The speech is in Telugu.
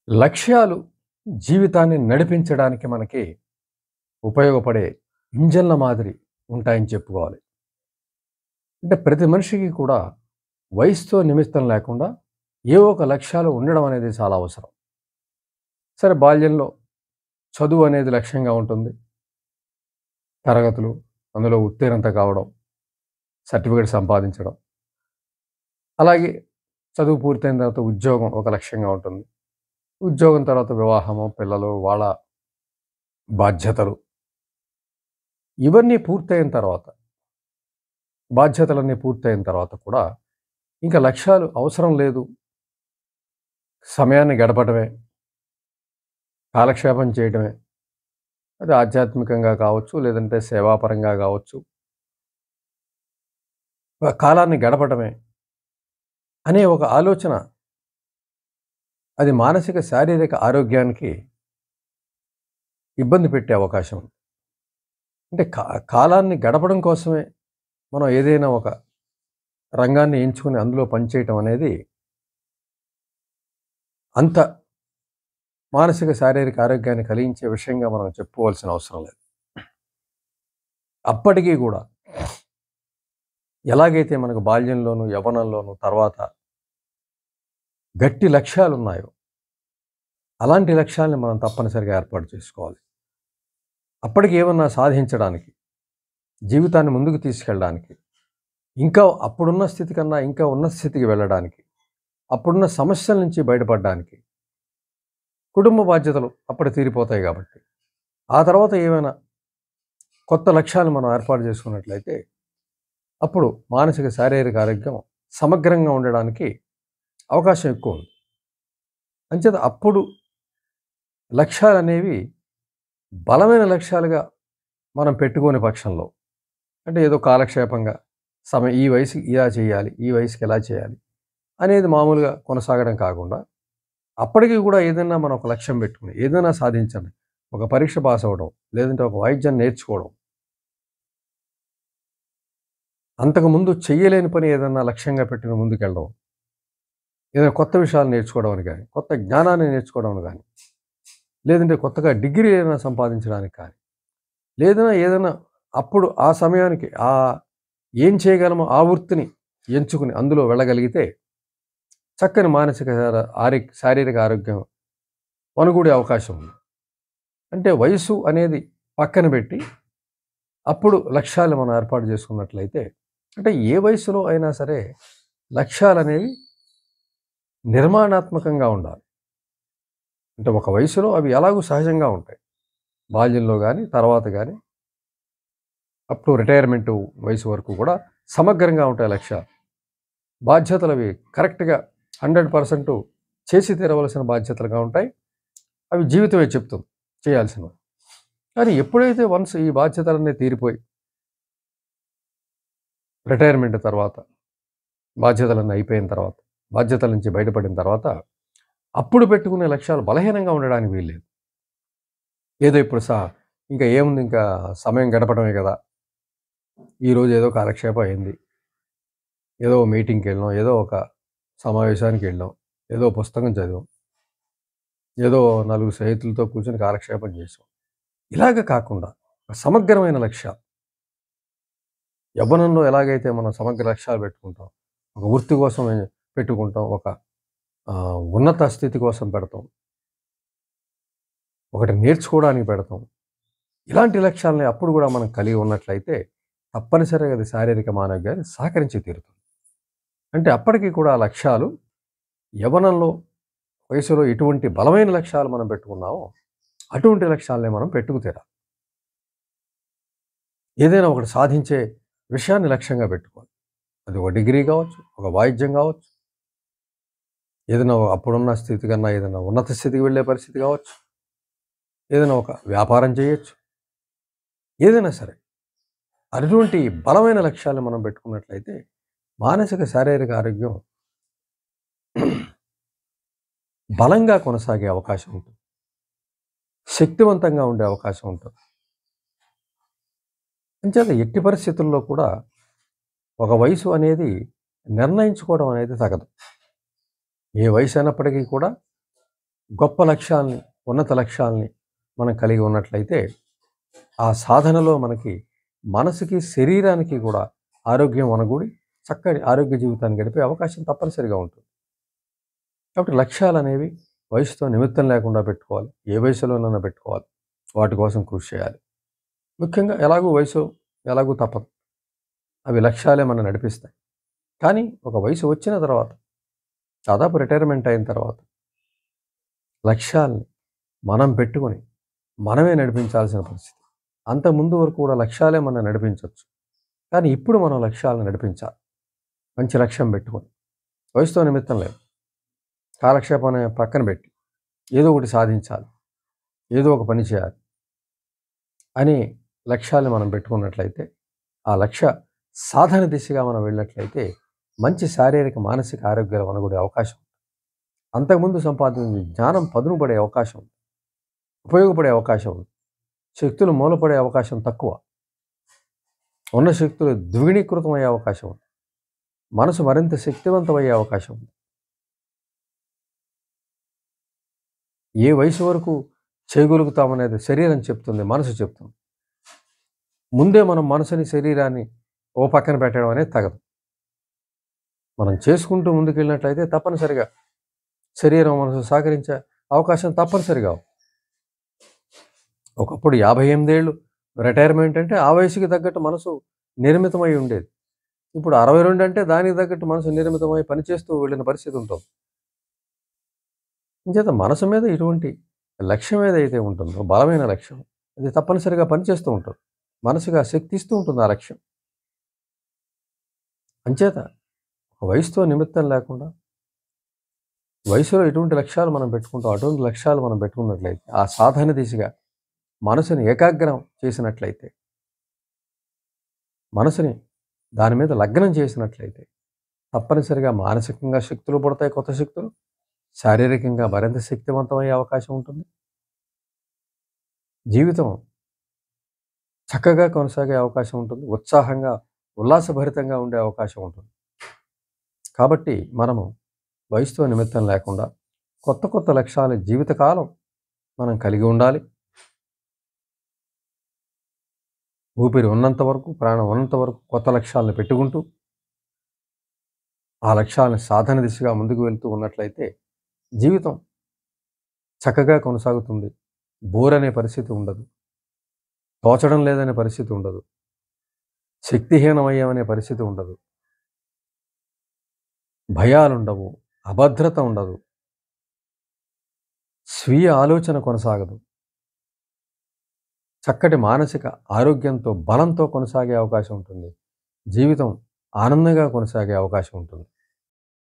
లక్ష్యాలు జీవితాన్ని నడిపించడానికి మనకి ఉపయోగపడే ఇంజన్ల మాదిరి ఉంటాయని చెప్పుకోవాలి. అంటే ప్రతి మనిషికి కూడా వయసుతో నిమిత్తం లేకుండా ఏవో ఒక లక్ష్యాలు ఉండడం అనేది చాలా అవసరం. సరే బాల్యంలో చదువు అనేది లక్ష్యంగా ఉంటుంది. తరగతులు, అందులో ఉత్తీర్ణత కావడం, సర్టిఫికేట్ సంపాదించడం. అలాగే చదువు పూర్తయిన తర్వాత ఉద్యోగం ఒక లక్ష్యంగా ఉంటుంది. ఉద్యోగం తర్వాత వివాహము, పిల్లలు, వాళ్ళ బాధ్యతలు ఇవన్నీ పూర్తయిన తర్వాత బాధ్యతలన్నీ పూర్తయిన తర్వాత కూడా ఇంకా లక్ష్యాలు అవసరం లేదు. సమయాన్ని గడపడమే, కాలక్షేపం చేయడమే. అది ఆధ్యాత్మికంగా కావచ్చు, లేదంటే సేవాపరంగా కావచ్చు. కాలాన్ని గడపడమే అనే ఒక ఆలోచన అది మానసిక, శారీరక ఆరోగ్యానికి ఇబ్బంది పెట్టే అవకాశం ఉంది. అంటే కాలాన్ని గడపడం కోసమే మనం ఏదైనా ఒక రంగాన్ని ఎంచుకొని అందులో పనిచేయటం అనేది అంత మానసిక, శారీరక ఆరోగ్యాన్ని కలిగించే విషయంగా మనం చెప్పుకోవాల్సిన అవసరం లేదు. అప్పటికీ కూడా ఎలాగైతే మనకు బాల్యంలోను, యవ్వనంలోను, తర్వాత గట్టి లక్ష్యాలున్నాయో అలాంటి లక్ష్యాల్ని మనం తప్పనిసరిగా ఏర్పాటు చేసుకోవాలి. అప్పటికి ఏమన్నా సాధించడానికి, జీవితాన్ని ముందుకు తీసుకెళ్ళడానికి, ఇంకా అప్పుడున్న స్థితి కన్నా ఇంకా ఉన్నత స్థితికి వెళ్ళడానికి, అప్పుడున్న సమస్యల నుంచి బయటపడడానికి, కుటుంబ బాధ్యతలు అప్పుడు తీరిపోతాయి కాబట్టి, ఆ తర్వాత ఏమైనా కొత్త లక్ష్యాలు మనం ఏర్పాటు చేసుకున్నట్లయితే అప్పుడు మానసిక, శారీరక ఆరోగ్యం సమగ్రంగా ఉండడానికి అవకాశం ఎక్కువ ఉంది. అంచేత అప్పుడు లక్ష్యాలనేవి బలమైన లక్ష్యాలుగా మనం పెట్టుకోని పక్షంలో, అంటే ఏదో కాలక్షేపంగా ఈ వయసుకి ఇలా చేయాలి, ఈ వయసుకి ఎలా చేయాలి అనేది మామూలుగా కొనసాగడం కాకుండా, అప్పటికి కూడా ఏదైనా మనం ఒక లక్ష్యం పెట్టుకుని ఏదైనా సాధించండి. ఒక పరీక్ష పాస్ అవ్వడం, లేదంటే ఒక వాయిద్యం నేర్చుకోవడం, అంతకుముందు చెయ్యలేని పని ఏదన్నా లక్ష్యంగా పెట్టుకుని ముందుకెళ్ళడం, ఏదైనా కొత్త విషయాలు నేర్చుకోవడం అని కానీ, కొత్త జ్ఞానాన్ని నేర్చుకోవడం అని కానీ, లేదంటే కొత్తగా డిగ్రీ ఏదైనా సంపాదించడానికి కానీ, ఏదైనా అప్పుడు ఆ సమయానికి ఏం చేయగలమో ఆ వృత్తిని ఎంచుకుని అందులో వెళ్ళగలిగితే చక్కని మానసిక, శారీరక ఆరోగ్యం వనగూడే అవకాశం ఉంది. అంటే వయసు అనేది పక్కన పెట్టి అప్పుడు లక్ష్యాలు మనం ఏర్పాటు చేసుకున్నట్లయితే, అంటే ఏ వయసులో అయినా సరే లక్ష్యాలనేవి నిర్మాణాత్మకంగా ఉండాలి. అంటే ఒక వయసులో అవి ఎలాగూ సహజంగా ఉంటాయి. బాల్యంలో కానీ, తర్వాత కానీ, అప్ టు రిటైర్మెంట్ వయసు వరకు కూడా సమగ్రంగా ఉంటాయి లక్ష్యాలు. బాధ్యతలు అవి కరెక్ట్‌గా 100% చేసి తీరవలసిన బాధ్యతలుగా ఉంటాయి. అవి జీవితమే చెప్తుంది చేయాల్సినవి. కానీ ఎప్పుడైతే వన్స్ ఈ బాధ్యతలన్నీ తీరిపోయి రిటైర్మెంట్ తర్వాత, బాధ్యతలన్నీ అయిపోయిన తర్వాత, బాధ్యతల నుంచి బయటపడిన తర్వాత అప్పుడు పెట్టుకునే లక్ష్యాలు బలహీనంగా ఉండడానికి వీల్లేదు. ఏదో ఇప్పుడు ఇంకా ఏముంది, ఇంకా సమయం గడపడమే కదా! ఈరోజు ఏదో కాలక్షేపం అయింది. ఏదో మీటింగ్‌కి వెళ్ళాం, ఏదో ఒక సమావేశానికి వెళ్ళాం, ఏదో పుస్తకం చదివాం, ఏదో నలుగురు స్నేహితులతో కూర్చొని కాలక్షేపం చేసాం. ఇలాగ కాకుండా సమగ్రమైన లక్ష్యాలు, యవ్వనంలో ఎలాగైతే మనం సమగ్ర లక్ష్యాలు పెట్టుకుంటాం, ఒక వృత్తి కోసం పెట్టుకుంటాం, ఒక ఉన్నత స్థితి కోసం పెడతాం, ఒకటి నేర్చుకోవడానికి పెడతాం. ఇలాంటి లక్ష్యాలని అప్పుడు కూడా మనం కలిగి ఉన్నట్లయితే తప్పనిసరిగా అది శారీరక, మానసికంగా సహకరించి తీరుతుంది. అంటే అప్పటికి కూడా ఆ లక్ష్యాలు యవ్వనంలో, వయసులో ఎటువంటి బలమైన లక్ష్యాలు మనం పెట్టుకున్నామో అటువంటి లక్ష్యాలనే మనం తీరాలి. ఏదైనా ఒకటి సాధించే విషయాన్ని లక్ష్యంగా పెట్టుకోవాలి. అది ఒక డిగ్రీ కావచ్చు, ఒక వాయిద్యం కావచ్చు, ఏదైనా అప్పుడున్న స్థితి కన్నా ఏదైనా ఉన్నత స్థితికి వెళ్ళే పరిస్థితి కావచ్చు, ఏదైనా ఒక వ్యాపారం చేయొచ్చు, ఏదైనా సరే అటువంటి బలమైన లక్ష్యాలను మనం పెట్టుకున్నట్లయితే మానసిక, శారీరక ఆరోగ్యం బలంగా కొనసాగే అవకాశం ఉంటుంది. శక్తివంతంగా ఉండే అవకాశం ఉంటుంది. అంచేత ఎట్టి పరిస్థితుల్లో కూడా ఒక వయసు అనేది నిర్ణయించుకోవడం అనేది తగదు. ఏ వయసు అయినప్పటికీ కూడా గొప్ప లక్ష్యాల్ని, ఉన్నత లక్ష్యాల్ని మనం కలిగి ఉన్నట్లయితే ఆ సాధనలో మనకి మనసుకి, శరీరానికి కూడా ఆరోగ్యం వనగూడి చక్కటి ఆరోగ్య జీవితాన్ని గడిపే అవకాశం తప్పనిసరిగా ఉంటుంది. కాబట్టి లక్ష్యాలనేవి వయసుతో నిమిత్తం లేకుండా పెట్టుకోవాలి. ఏ వయసులోనైనా పెట్టుకోవాలి. వాటి కోసం కృషి చేయాలి. ముఖ్యంగా ఎలాగూ తప్పదు. అవి లక్ష్యాలే మనల్ని నడిపిస్తాయి. కానీ ఒక వయసు వచ్చిన తర్వాత, దాదాపు రిటైర్మెంట్ అయిన తర్వాత లక్ష్యాల్ని మనం పెట్టుకొని మనమే నడిపించాల్సిన పరిస్థితి. అంతకుముందు వరకు కూడా లక్ష్యాలే మనల్ని నడిపించవచ్చు. కానీ ఇప్పుడు మనం లక్ష్యాలను నడిపించాలి. మంచి లక్ష్యం పెట్టుకొని. వయసుతో నిమిత్తం లేదు. కాలక్షేపాన్ని పక్కన పెట్టి ఏదో ఒకటి సాధించాలి. ఏదో ఒక పని చేయాలి అని లక్ష్యాన్ని మనం పెట్టుకున్నట్లయితే, ఆ లక్ష్య సాధన దిశగా మనం వెళ్ళినట్లయితే మంచి శారీరక, మానసిక ఆరోగ్యాలు మనగూడే అవకాశం. అంతకుముందు సంపాదించిన జ్ఞానం పదును పడే అవకాశం, ఉపయోగపడే అవకాశం ఉంది. శక్తులు మూలపడే అవకాశం తక్కువ. ఉన్న శక్తులు ద్విగుణీకృతం అయ్యే అవకాశం ఉంది. మనసు మరింత శక్తివంతమయ్యే అవకాశం ఉంది. ఏ వయసు వరకు చేయగలుగుతామనేది శరీరం చెప్తుంది, మనసు చెప్తుంది. ముందే మనం మనసుని, శరీరాన్ని ఓ పక్కన పెట్టడం అనేది తగదు. మనం చేసుకుంటూ ముందుకెళ్ళినట్లయితే తప్పనిసరిగా శరీరం, మనసు సహకరించే అవకాశం తప్పనిసరిగా ఉంది. ఒకప్పుడు 58 ఏళ్ళు రిటైర్మెంట్ అంటే ఆ వయసుకి తగ్గట్టు మనసు నిర్మితమై ఉండేది. ఇప్పుడు 62 అంటే దానికి తగ్గట్టు మనసు నిర్మితమై పనిచేస్తూ వెళ్ళిన పరిస్థితి ఉంటుంది. అంచేత మనసు మీద ఇటువంటి లక్ష్యం ఏదైతే ఉంటుందో, బలమైన లక్ష్యం, అది తప్పనిసరిగా పనిచేస్తూ ఉంటుంది. మనసుగా శక్తి ఇస్తూ ఉంటుంది ఆ లక్ష్యం. అంచేత ఒక వయసుతో నిమిత్తం లేకుండా వయసులో ఎటువంటి లక్ష్యాలు మనం పెట్టుకుంటాం, అటువంటి లక్ష్యాలు మనం పెట్టుకున్నట్లయితే ఆ సాధన దిశగా మనసుని ఏకాగ్రం చేసినట్లయితే, మనసుని దాని మీద లగ్నం చేసినట్లయితే తప్పనిసరిగా మానసికంగా శక్తులు పుడతాయి, కొత్త శక్తులు. శారీరకంగా మరింత శక్తివంతమయ్యే అవకాశం ఉంటుంది. జీవితం చక్కగా కొనసాగే అవకాశం ఉంటుంది. ఉత్సాహంగా, ఉల్లాసభరితంగా ఉండే అవకాశం ఉంటుంది. కాబట్టి మనము వయసుతో నిమిత్తం లేకుండా కొత్త కొత్త లక్ష్యాలు జీవితకాలం మనం కలిగి ఉండాలి. ఊపిరి ఉన్నంత వరకు, ప్రాణం ఉన్నంత వరకు కొత్త లక్ష్యాలను పెట్టుకుంటూ ఆ లక్ష్యాలను సాధన దిశగా ముందుకు వెళ్తూ ఉన్నట్లయితే జీవితం చక్కగా కొనసాగుతుంది. బోర్ అనే పరిస్థితి ఉండదు. తోచడం లేదనే పరిస్థితి ఉండదు. శక్తిహీనమయ్యామనే పరిస్థితి ఉండదు. భయాలుండవు. అభద్రత ఉండదు. స్వీయ ఆలోచన కొనసాగదు. చక్కటి మానసిక ఆరోగ్యంతో, బలంతో కొనసాగే అవకాశం ఉంటుంది. జీవితం ఆనందంగా కొనసాగే అవకాశం ఉంటుంది.